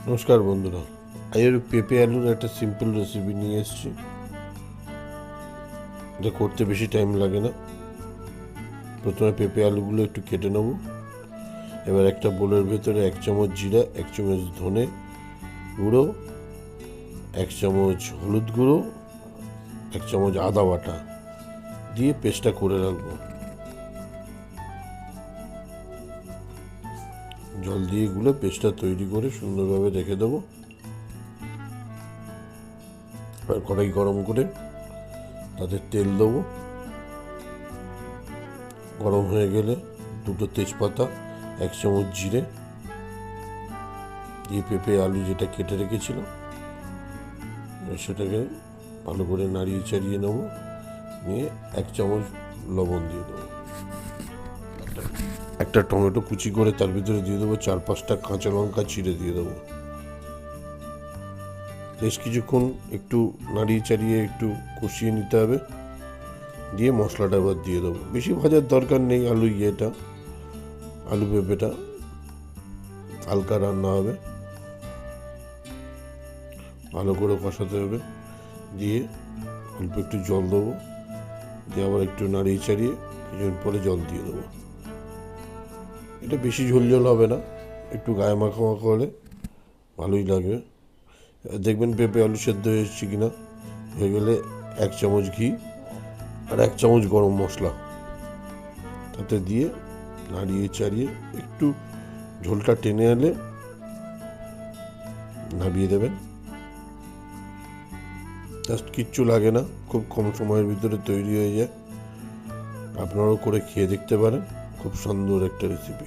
নমস্কার বন্ধুরা, আজের পেঁপে আলুর একটা সিম্পল রেসিপি নিয়ে এসেছি। এটা করতে বেশি টাইম লাগে না। প্রথমে পেঁপে আলুগুলো একটু কেটে নেব। এবার একটা বোলের ভেতরে 1 চামচ জিরা, 1 চামচ ধনে গুঁড়ো, 1 চামচ হলুদ গুঁড়ো, 1 চামচ আদা বাটা দিয়ে পেস্টটা করে রাখবো। জল দিয়ে গুলে পেস্টটা তৈরি করে সুন্দরভাবে রেখে দেবো। আর কড়াই গরম করে তাতে তেল দেবো। গরম হয়ে গেলে 2টো তেজপাতা, 1 চামচ জিরে দিয়ে পেঁপে আলু যেটা কেটে রেখেছিলাম সেটাকে ভালো করে নাড়িয়ে চাড়িয়ে নেবো। নিয়ে 1 চামচ লবণ দিয়ে দেবো। একটা টমেটো কুচি করে তার ভিতরে দিয়ে দেবো। 4-5টা কাঁচা লঙ্কা চিড়ে দিয়ে দেবো। বেশ কিছুক্ষণ একটু নাড়িয়ে চাড়িয়ে একটু কষিয়ে নিতে হবে। দিয়ে মশলাটা এবার দিয়ে দেবো। বেশি ভাজার দরকার নেই। আলু পেঁপেটা হালকা রান্না হবে। ভালো করে কষাতে হবে। দিয়ে অল্প একটু জল দেবো। দিয়ে আবার একটু নাড়িয়ে চাড়িয়ে কিছুক্ষণ পরে জল দিয়ে দেবো। এটা বেশি ঝোল হবে না, একটু গায়ে মাখা মাখা হলে ভালোই লাগবে। দেখবেন পেঁপে আলু সেদ্ধ হয়ে এসেছে কিনা। হয়ে গেলে 1 চামচ ঘি আর 1 চামচ গরম মশলা তাতে দিয়ে নাড়িয়ে চাড়িয়ে একটু ঝোলটা টেনে এলে নামিয়ে দেবেন। জাস্ট কিচ্ছু লাগে না, খুব কম সময়ের ভিতরে তৈরি হয়ে যায়। আপনারাও করে খেয়ে দেখতে পারেন। খুব সুন্দর একটা রেসিপি।